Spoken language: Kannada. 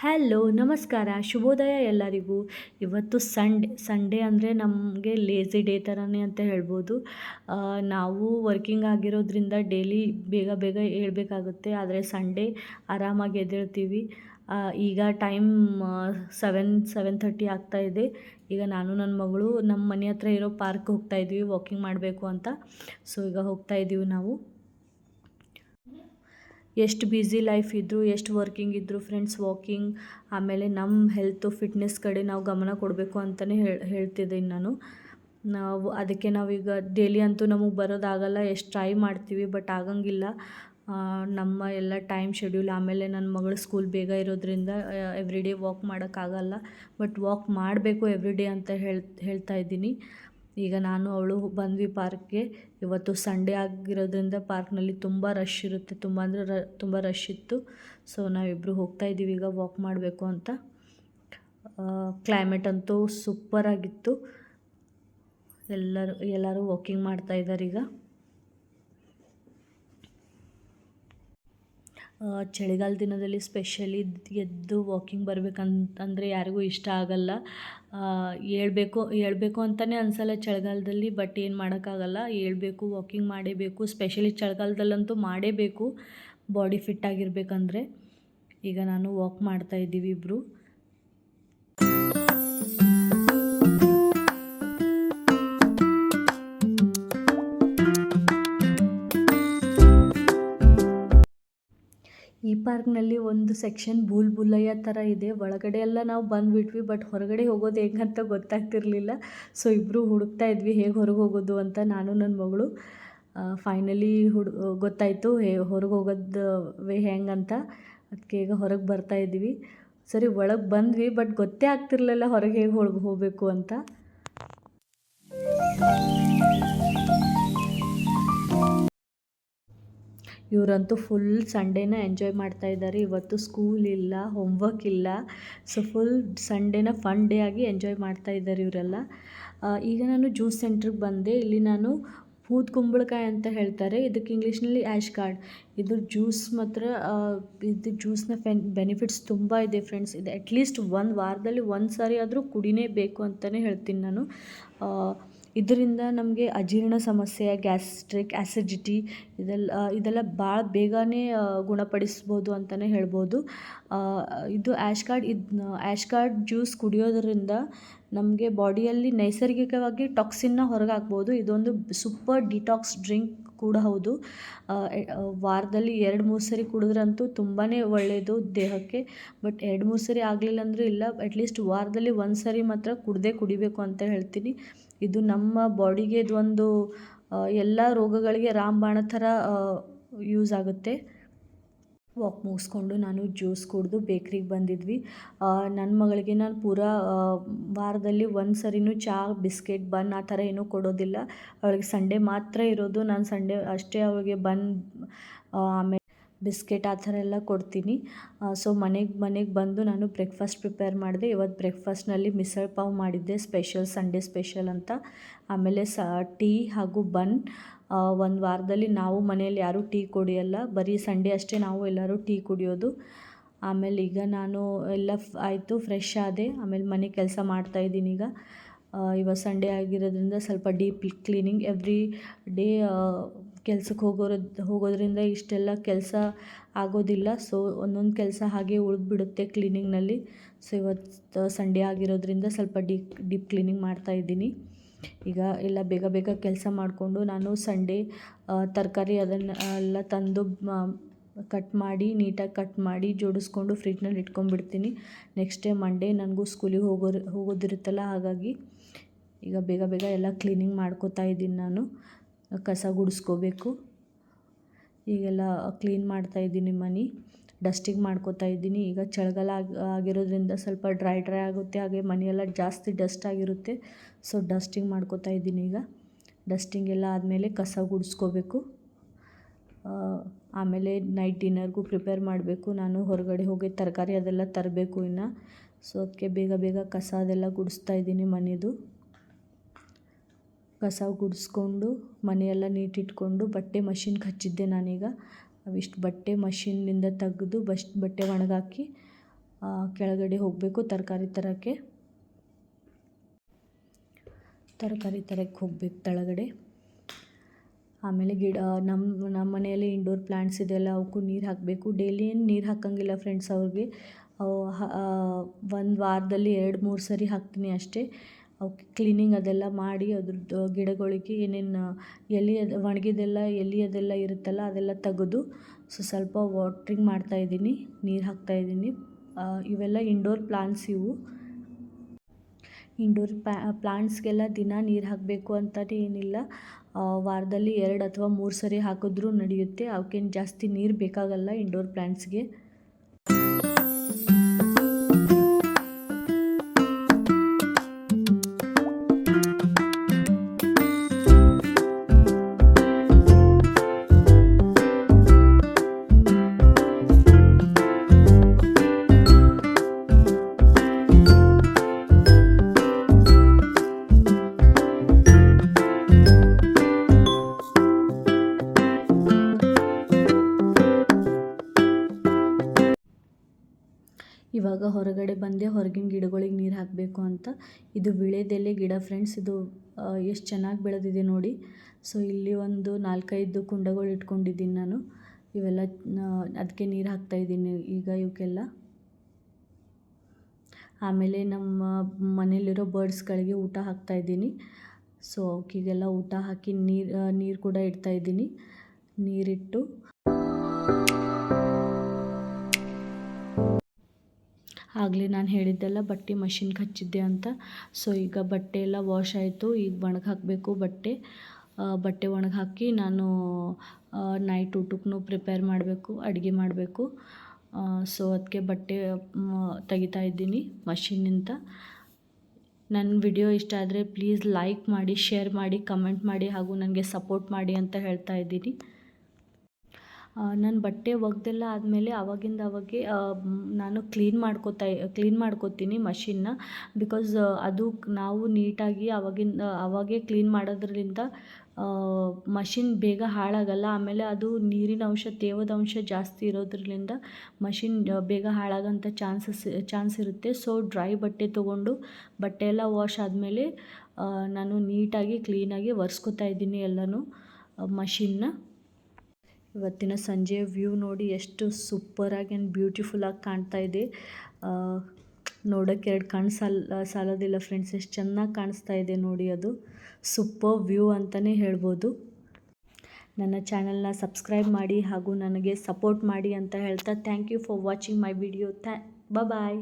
ಹಲೋ ನಮಸ್ಕಾರ ಶುಭೋದಯ ಎಲ್ಲರಿಗೂ. ಇವತ್ತು ಸಂಡೇ ಅಂದರೆ ನಮಗೆ ಲೇಝಿ ಡೇ ಥರನೇ ಅಂತ ಹೇಳ್ಬೋದು. ನಾವು ವರ್ಕಿಂಗ್ ಆಗಿರೋದ್ರಿಂದ ಡೈಲಿ ಬೇಗ ಬೇಗ ಏಳಬೇಕಾಗುತ್ತೆ. ಆದರೆ ಸಂಡೇ ಆರಾಮಾಗಿ ಎದ್ದೇಳ್ತೀವಿ. ಈಗ ಟೈಮ್ 7:30 ಆಗ್ತಾಯಿದೆ. ಈಗ ನಾನು ನನ್ನ ಮಗಳು ನಮ್ಮ ಮನೆ ಹತ್ರ ಇರೋ ಪಾರ್ಕ್ ಹೋಗ್ತಾಯಿದ್ವಿ ವಾಕಿಂಗ್ ಮಾಡಬೇಕು ಅಂತ. ಸೊ ಈಗ ಹೋಗ್ತಾಯಿದ್ದೀವಿ ನಾವು. ಎಷ್ಟು ಬ್ಯುಸಿ ಲೈಫ್ ಇದ್ದರೂ ಎಷ್ಟು ವರ್ಕಿಂಗ್ ಇದ್ದರೂ ಫ್ರೆಂಡ್ಸ್, ವಾಕಿಂಗ್ ಆಮೇಲೆ ನಮ್ಮ ಹೆಲ್ತು ಫಿಟ್ನೆಸ್ ಕಡೆ ನಾವು ಗಮನ ಕೊಡಬೇಕು ಅಂತಲೇ ಹೇಳ್ತಿದ್ದೀನಿ ನಾನು. ಅದಕ್ಕೆ ನಾವೀಗ ಡೈಲಿ ಅಂತೂ ನಮಗೆ ಬರೋದಾಗಲ್ಲ. ಎಷ್ಟು ಟ್ರೈ ಮಾಡ್ತೀವಿ ಬಟ್ ಆಗಂಗಿಲ್ಲ. ನಮ್ಮ ಎಲ್ಲ ಟೈಮ್ ಶೆಡ್ಯೂಲ್, ಆಮೇಲೆ ನನ್ನ ಮಗಳ ಸ್ಕೂಲ್ ಬೇಗ ಇರೋದ್ರಿಂದ ಎವ್ರಿ ಡೇ ವಾಕ್ ಮಾಡೋಕ್ಕಾಗಲ್ಲ. ಬಟ್ ವಾಕ್ ಮಾಡಬೇಕು ಎವ್ರಿ ಡೇ ಅಂತ ಹೇಳ್ತಾ ಇದ್ದೀನಿ. ಈಗ ನಾನು ಅವಳು ಬಂದ್ವಿ ಪಾರ್ಕ್ಗೆ. ಇವತ್ತು ಸಂಡೇ ಆಗಿರೋದ್ರಿಂದ ಪಾರ್ಕ್ನಲ್ಲಿ ತುಂಬ ರಶ್ ಇರುತ್ತೆ. ತುಂಬ ಅಂದರೆ ತುಂಬ ರಶ್ ಇತ್ತು. ಸೊ ನಾವಿಬ್ಬರು ಹೋಗ್ತಾಯಿದ್ದೀವಿ ಈಗ ವಾಕ್ ಮಾಡಬೇಕು ಅಂತ. ಕ್ಲೈಮೇಟ್ ಅಂತೂ ಸೂಪರಾಗಿತ್ತು. ಎಲ್ಲರೂ ವಾಕಿಂಗ್ ಮಾಡ್ತಾಯಿದ್ದಾರೆ ಈಗ. ಚಳಿಗಾಲ ದಿನದಲ್ಲಿ ಸ್ಪೆಷಲಿ ಎದ್ದು ವಾಕಿಂಗ್ ಬರಬೇಕಂತಂದರೆ ಯಾರಿಗೂ ಇಷ್ಟ ಆಗಲ್ಲ. ಏಳಬೇಕು ಅಂತಲೇ ಅನಿಸಲ್ಲ ಚಳಿಗಾಲದಲ್ಲಿ. ಬಟ್ ಏನು ಮಾಡೋಕ್ಕಾಗಲ್ಲ, ಏಳಬೇಕು, ವಾಕಿಂಗ್ ಮಾಡೇಬೇಕು. ಸ್ಪೆಷಲಿ ಚಳಿಗಾಲದಲ್ಲಂತೂ ಮಾಡೇಬೇಕು ಬಾಡಿ ಫಿಟ್ ಆಗಿರಬೇಕಂದ್ರೆ. ಈಗ ನಾನು ವಾಕ್ ಮಾಡ್ತಾಯಿದ್ದೀವಿ ಇಬ್ಬರು. ಈ ಪಾರ್ಕ್ನಲ್ಲಿ ಒಂದು ಸೆಕ್ಷನ್ ಭೂಲ್ ಭುಲಯ್ಯ ಥರ ಇದೆ. ಒಳಗಡೆ ಎಲ್ಲ ನಾವು ಬಂದುಬಿಟ್ವಿ, ಬಟ್ ಹೊರಗಡೆ ಹೋಗೋದು ಹೆಂಗಂತ ಗೊತ್ತಾಗ್ತಿರ್ಲಿಲ್ಲ. ಸೊ ಇಬ್ಬರು ಹುಡುಕ್ತಾ ಇದ್ವಿ ಹೇಗೆ ಹೊರಗೆ ಹೋಗೋದು ಅಂತ, ನಾನು ನನ್ನ ಮಗಳು. ಫೈನಲಿ ಗೊತ್ತಾಯಿತು ಹೊರಗೆ ಹೋಗೋದು ವೇ ಹೆಂಗಂತ. ಅದಕ್ಕೆ ಈಗ ಹೊರಗೆ ಬರ್ತಾಯಿದ್ವಿ. ಸರಿ ಒಳಗೆ ಬಂದ್ವಿ, ಬಟ್ ಗೊತ್ತೇ ಆಗ್ತಿರ್ಲಿಲ್ಲ ಹೊರಗೆ ಹೇಗೆ ಹೋಗಬೇಕು ಅಂತ. ಇವರಂತೂ ಫುಲ್ ಸಂಡೇನ ಎಂಜಾಯ್ ಮಾಡ್ತಾಯಿದ್ದಾರೆ. ಇವತ್ತು ಸ್ಕೂಲ್ ಇಲ್ಲ, ಹೋಮ್ವರ್ಕ್ ಇಲ್ಲ. ಸೊ ಫುಲ್ ಸಂಡೇನ ಫನ್ ಡೇ ಆಗಿ ಎಂಜಾಯ್ ಮಾಡ್ತಾಯಿದ್ದಾರೆ ಇವರೆಲ್ಲ. ಈಗ ನಾನು ಜ್ಯೂಸ್ ಸೆಂಟ್ರಿಗೆ ಬಂದೆ. ಇಲ್ಲಿ ನಾನು ಊದು ಕುಂಬಳಕಾಯಿ ಅಂತ ಹೇಳ್ತಾರೆ, ಇದಕ್ಕೆ ಇಂಗ್ಲೀಷ್ನಲ್ಲಿ ಆ್ಯಶ್ ಕಾರ್ಡ್. ಇದು ಜ್ಯೂಸ್ ಮಾತ್ರ ಇದು ಜ್ಯೂಸ್ನ ಬೆನಿಫಿಟ್ಸ್ ತುಂಬ ಇದೆ ಫ್ರೆಂಡ್ಸ್. ಇದು ಅಟ್ಲೀಸ್ಟ್ ಒಂದು ವಾರದಲ್ಲಿ ಒಂದು ಸಾರಿ ಆದರೂ ಕುಡಿಲೇಬೇಕು ಅಂತಲೇ ಹೇಳ್ತೀನಿ ನಾನು. ಇದರಿಂದ ನಮಗೆ ಅಜೀರ್ಣ ಸಮಸ್ಯೆ, ಗ್ಯಾಸ್ಟ್ರಿಕ್, ಆ್ಯಸಿಡಿಟಿ ಇದೆಲ್ಲ ಭಾಳ ಬೇಗನೆ ಗುಣಪಡಿಸ್ಬೋದು ಅಂತಲೇ ಹೇಳ್ಬೋದು. ಇದು ಆ್ಯಶ್ ಕಾರ್ಡ್ ಜ್ಯೂಸ್ ಕುಡಿಯೋದ್ರಿಂದ ನಮಗೆ ಬಾಡಿಯಲ್ಲಿ ನೈಸರ್ಗಿಕವಾಗಿ ಟಾಕ್ಸಿನ್ನ ಹೊರಗೆ ಹಾಕ್ಬೋದು. ಇದೊಂದು ಸೂಪರ್ ಡಿಟಾಕ್ಸ್ ಡ್ರಿಂಕ್ ಕೂಡ ಹೌದು. ವಾರದಲ್ಲಿ 2-3 ಸರಿ ಕುಡಿದ್ರಂತೂ ತುಂಬಾ ಒಳ್ಳೆಯದು ದೇಹಕ್ಕೆ. ಬಟ್ 2-3 ಸರಿ ಆಗಲಿಲ್ಲ ಅಂದರೂ ಇಲ್ಲ, ಅಟ್ಲೀಸ್ಟ್ ವಾರದಲ್ಲಿ 1 ಸರಿ ಮಾತ್ರ ಕುಡಿಬೇಕು ಅಂತ ಹೇಳ್ತೀನಿ. ಇದು ನಮ್ಮ ಬಾಡಿಗೆ ಇದೊಂದು ಎಲ್ಲ ರೋಗಗಳಿಗೆ ರಾಮಬಾಣ ಥರ ಯೂಸ್ ಆಗುತ್ತೆ. ವಾಕ್ ಮುಗಿಸ್ಕೊಂಡು ನಾನು ಜ್ಯೂಸ್ ಕುಡಿದು ಬೇಕ್ರಿಗೆ ಬಂದಿದ್ವಿ. ನನ್ನ ಮಗಳಿಗೆ ನಾನು ಪೂರಾ ವಾರದಲ್ಲಿ 1 ಸರಿನೂ ಚಹಾ, ಬಿಸ್ಕೆಟ್, ಬನ್ ಆ ಥರ ಏನೂ ಕೊಡೋದಿಲ್ಲ. ಅವಳಿಗೆ ಸಂಡೇ ಮಾತ್ರ ಇರೋದು. ನಾನು ಸಂಡೇ ಅಷ್ಟೇ ಅವಳಿಗೆ ಬನ್ ಆಮೇಲೆ ಬಿಸ್ಕೆಟ್ ಆ ಥರ ಎಲ್ಲ ಕೊಡ್ತೀನಿ. ಸೊ ಮನೆಗೆ ಬಂದು ನಾನು ಬ್ರೇಕ್ಫಾಸ್ಟ್ ಪ್ರಿಪೇರ್ ಮಾಡಿದೆ. ಇವತ್ತು ಬ್ರೇಕ್ಫಾಸ್ಟ್ನಲ್ಲಿ ಮಿಸಲ್ ಪಾವ್ ಮಾಡಿದ್ದೆ, ಸಂಡೇ ಸ್ಪೆಷಲ್ ಅಂತ. ಆಮೇಲೆ ಟೀ ಹಾಗೂ ಬನ್. ಒಂದು ವಾರದಲ್ಲಿ ನಾವು ಮನೆಯಲ್ಲಿ ಯಾರೂ ಟೀ ಕುಡಿಯಲ್ಲ, ಬರೀ ಸಂಡೇ ಅಷ್ಟೇ ನಾವು ಎಲ್ಲರೂ ಟೀ ಕುಡಿಯೋದು. ಆಮೇಲೆ ಈಗ ನಾನು ಎಲ್ಲ ಆಯಿತು, ಫ್ರೆಶ್ ಆದೆ. ಆಮೇಲೆ ಮನೆ ಕೆಲಸ ಮಾಡ್ತಾಯಿದ್ದೀನಿ ಈಗ. ಇವತ್ತು ಸಂಡೇ ಆಗಿರೋದ್ರಿಂದ ಸ್ವಲ್ಪ ಡೀಪ್ ಕ್ಲೀನಿಂಗ್. ಎವ್ರಿ ಡೇ ಕೆಲ್ಸಕ್ಕೆ ಹೋಗೋದ್ರಿಂದ ಇಷ್ಟೆಲ್ಲ ಕೆಲಸ ಆಗೋದಿಲ್ಲ. ಸೊ ಒಂದೊಂದು ಕೆಲಸ ಹಾಗೆ ಉಳಿದ್ಬಿಡುತ್ತೆ ಕ್ಲೀನಿಂಗ್ನಲ್ಲಿ. ಸೊ ಇವತ್ತು ಸಂಡೇ ಆಗಿರೋದ್ರಿಂದ ಸ್ವಲ್ಪ ಡೀಪ್ ಕ್ಲೀನಿಂಗ್ ಮಾಡ್ತಾಯಿದ್ದೀನಿ. ಈಗ ಎಲ್ಲ ಬೇಗ ಬೇಗ ಕೆಲಸ ಮಾಡಿಕೊಂಡು ನಾನು ಸಂಡೇ ತರಕಾರಿ ಅದನ್ನೆಲ್ಲ ತಂದು ನೀಟಾಗಿ ಕಟ್ ಮಾಡಿ ಜೋಡಿಸ್ಕೊಂಡು ಫ್ರಿಡ್ಜ್ನಲ್ಲಿ ಇಟ್ಕೊಂಡ್ಬಿಡ್ತೀನಿ. ನೆಕ್ಸ್ಟ್ ಡೇ ಮಂಡೇ ನನಗೂ ಸ್ಕೂಲಿಗೆ ಹೋಗೋದಿರುತ್ತಲ್ಲ, ಹಾಗಾಗಿ ಈಗ ಬೇಗ ಬೇಗ ಎಲ್ಲ ಕ್ಲೀನಿಂಗ್ ಮಾಡ್ಕೋತಾ ಇದ್ದೀನಿ ನಾನು. ಕಸ ಗುಡಿಸ್ಕೋಬೇಕು. ಈಗೆಲ್ಲ ಕ್ಲೀನ್ ಮಾಡ್ತಾಯಿದ್ದೀನಿ ಮನೆ, ಡಸ್ಟಿಂಗ್ ಮಾಡ್ಕೋತಾ ಇದ್ದೀನಿ. ಈಗ ಚಳಿಗಾಲ ಆಗಿರೋದ್ರಿಂದ ಸ್ವಲ್ಪ ಡ್ರೈ ಆಗುತ್ತೆ, ಹಾಗೆ ಮನೆಯೆಲ್ಲ ಜಾಸ್ತಿ ಡಸ್ಟ್ ಆಗಿರುತ್ತೆ. ಸೊ ಡಸ್ಟಿಂಗ್ ಮಾಡ್ಕೋತಾ ಇದ್ದೀನಿ ಈಗ. ಡಸ್ಟಿಂಗ್ ಎಲ್ಲ ಆದಮೇಲೆ ಕಸ ಗುಡಿಸ್ಕೋಬೇಕು. ಆಮೇಲೆ ನೈಟ್ ಡಿನ್ನರ್ಗೂ ಪ್ರಿಪೇರ್ ಮಾಡಬೇಕು. ನಾನು ಹೊರಗಡೆ ಹೋಗಿ ತರಕಾರಿ ಅದೆಲ್ಲ ತರಬೇಕು ಇನ್ನು. ಸೊ ಅದಕ್ಕೆ ಬೇಗ ಬೇಗ ಕಸ ಅದೆಲ್ಲ ಗುಡಿಸ್ತಾ ಇದ್ದೀನಿ ಮನೆಯದು. ಕಸ ಗುಡಿಸ್ಕೊಂಡು ಮನೆಯೆಲ್ಲ ನೀಟಿಟ್ಕೊಂಡು ಬಟ್ಟೆ ಮಷಿನ್ಗೆ ಹಚ್ಚಿದ್ದೆ ನಾನೀಗ. ಅವಿಷ್ಟು ಬಟ್ಟೆ ಮಷಿನ್ನಿಂದ ತೆಗೆದು ಬಟ್ಟೆ ಒಣಗಾಕಿ ಕೆಳಗಡೆ ಹೋಗಬೇಕು ತರಕಾರಿ ತರೋಕ್ಕೆ ಹೋಗ್ಬೇಕು ಕೆಳಗಡೆ. ಆಮೇಲೆ ಗಿಡ ನಮ್ಮ ಮನೆಯಲ್ಲಿ ಇಂಡೋರ್ ಪ್ಲ್ಯಾಂಟ್ಸ್ ಇದೆಲ್ಲ ಅವಕ್ಕೂ ನೀರು ಹಾಕಬೇಕು. ಡೈಲಿ ಏನು ನೀರು ಹಾಕೋಂಗಿಲ್ಲ ಫ್ರೆಂಡ್ಸ್, ಅವ್ರಿಗೆ ಒಂದು ವಾರದಲ್ಲಿ 2-3 ಸರಿ ಹಾಕ್ತೀನಿ ಅಷ್ಟೇ. ಅವಕ್ಕೆ ಕ್ಲೀನಿಂಗ್ ಅದೆಲ್ಲ ಮಾಡಿ ಅದ್ರದ್ದು ಗಿಡಗಳಿಗೆ ಏನೇನು ಎಲೆ ಒಣಗಿದೆಲ್ಲ ಎಲೆ ಅದೆಲ್ಲ ಇರುತ್ತಲ್ಲ ಅದೆಲ್ಲ ತೆಗೆದು ಸ್ವಲ್ಪ ವಾಟ್ರಿಂಗ್ ಮಾಡ್ತಾಯಿದ್ದೀನಿ, ನೀರು ಹಾಕ್ತಾಯಿದ್ದೀನಿ. ಇವೆಲ್ಲ ಇಂಡೋರ್ ಪ್ಲಾಂಟ್ಸ್ ಇವು. ಇಂಡೋರ್ ಪ್ಲಾಂಟ್ಸ್ಗೆಲ್ಲ ದಿನ ನೀರು ಹಾಕಬೇಕು ಅಂತಲೇ ಏನಿಲ್ಲ, ವಾರದಲ್ಲಿ 2 ಅಥವಾ 3 ಸರಿ ಹಾಕಿದ್ರೂ ನಡೆಯುತ್ತೆ. ಅವಕ್ಕೇನು ಜಾಸ್ತಿ ನೀರು ಬೇಕಾಗಲ್ಲ ಇಂಡೋರ್ ಪ್ಲಾಂಟ್ಸ್ಗೆ. ಇವಾಗ ಹೊರಗಡೆ ಬಂದೆ, ಹೊರಗಿನ ಗಿಡಗಳಿಗೆ ನೀರು ಹಾಕಬೇಕು ಅಂತ. ಇದು ವೀಳ್ಯದೆಲೆ ಗಿಡ ಫ್ರೆಂಡ್ಸ್, ಇದು ಎಷ್ಟು ಚೆನ್ನಾಗಿ ಬೆಳೆದಿದೆ ನೋಡಿ. ಸೊ ಇಲ್ಲಿ ಒಂದು 4-5 ಕುಂಡಗಳು ಇಟ್ಕೊಂಡಿದ್ದೀನಿ ನಾನು. ಇವೆಲ್ಲ ಅದಕ್ಕೆ ನೀರು ಹಾಕ್ತಾಯಿದ್ದೀನಿ ಈಗ ಇವಕ್ಕೆಲ್ಲ. ಆಮೇಲೆ ನಮ್ಮ ಮನೇಲಿರೋ ಬರ್ಡ್ಸ್ಗಳಿಗೆ ಊಟ ಹಾಕ್ತಾಯಿದ್ದೀನಿ. ಸೊ ಅವಕ್ಕಿಗೆಲ್ಲ ಊಟ ಹಾಕಿ ನೀರು ಕೂಡ ಇಡ್ತಾಯಿದ್ದೀನಿ. ನೀರಿಟ್ಟು ಆಗಲೇ ನಾನು ಹೇಳಿದ್ದೆಲ್ಲ ಬಟ್ಟೆ ಮಷಿನ್ಗೆ ಹಚ್ಚಿದ್ದೆ ಅಂತ. ಸೊ ಈಗ ಬಟ್ಟೆ ಎಲ್ಲ ವಾಶ್ ಆಯಿತು. ಈಗ ಒಣಗಿ ಹಾಕಬೇಕು ಬಟ್ಟೆ ಒಣಗಿ ಹಾಕಿ ನಾನು ನೈಟ್ ಊಟಕ್ಕೂ ಪ್ರಿಪೇರ್ ಮಾಡಬೇಕು, ಅಡುಗೆ ಮಾಡಬೇಕು. ಸೊ ಅದಕ್ಕೆ ಬಟ್ಟೆ ತೆಗಿತಾ ಇದ್ದೀನಿ ಮಷಿನ್ನಿಂದ. ನನ್ನ ವಿಡಿಯೋ ಇಷ್ಟ ಆದರೆ ಪ್ಲೀಸ್ ಲೈಕ್ ಮಾಡಿ, ಶೇರ್ ಮಾಡಿ, ಕಮೆಂಟ್ ಮಾಡಿ ಹಾಗೂ ನನಗೆ ಸಪೋರ್ಟ್ ಮಾಡಿ ಅಂತ ಹೇಳ್ತಾ ಇದ್ದೀನಿ. ನಾನು ಬಟ್ಟೆ ಒಗೆದೆಲ್ಲ ಆದಮೇಲೆ ಅವಾಗೆ ನಾನು ಕ್ಲೀನ್ ಮಾಡ್ಕೋತೀನಿ ಮಷಿನ್ನ. ಬಿಕಾಸ್ ಅದು ನಾವು ನೀಟಾಗಿ ಅವಾಗೇ ಕ್ಲೀನ್ ಮಾಡೋದ್ರಿಂದ ಮಷಿನ್ ಬೇಗ ಹಾಳಾಗಲ್ಲ. ಆಮೇಲೆ ಅದು ನೀರಿನ ಅಂಶ, ತೇವದ ಅಂಶ ಜಾಸ್ತಿ ಇರೋದ್ರಿಂದ ಮಷಿನ್ ಬೇಗ ಹಾಳಾಗೋಂಥ ಚಾನ್ಸ್ ಇರುತ್ತೆ. ಸೊ ಡ್ರೈ ಬಟ್ಟೆ ತೊಗೊಂಡು ಬಟ್ಟೆ ಎಲ್ಲ ವಾಶ್ ಆದಮೇಲೆ ನಾನು ನೀಟಾಗಿ ಕ್ಲೀನಾಗಿ ಒರೆಸ್ಕೊತಾ ಇದ್ದೀನಿ ಎಲ್ಲನೂ ಮಷಿನ್ನ. ಇವತ್ತಿನ ಸಂಜೆ ವ್ಯೂ ನೋಡಿ ಎಷ್ಟು ಸೂಪರಾಗಿ ಆ್ಯಂಡ್ ಬ್ಯೂಟಿಫುಲ್ಲಾಗಿ ಕಾಣ್ತಾ ಇದೆ. ನೋಡೋಕ್ಕೆ 2 ಕಣ್ಣು ಸಾಲೋದಿಲ್ಲ ಫ್ರೆಂಡ್ಸ್, ಎಷ್ಟು ಚೆನ್ನಾಗಿ ಕಾಣಿಸ್ತಾ ಇದೆ ನೋಡಿ. ಅದು ಸೂಪರ್ ವ್ಯೂ ಅಂತಲೇ ಹೇಳ್ಬೋದು. ನನ್ನ ಚಾನಲ್ನ ಸಬ್ಸ್ಕ್ರೈಬ್ ಮಾಡಿ ಹಾಗೂ ನನಗೆ ಸಪೋರ್ಟ್ ಮಾಡಿ ಅಂತ ಹೇಳ್ತಾ thank you for watching my video. Bye.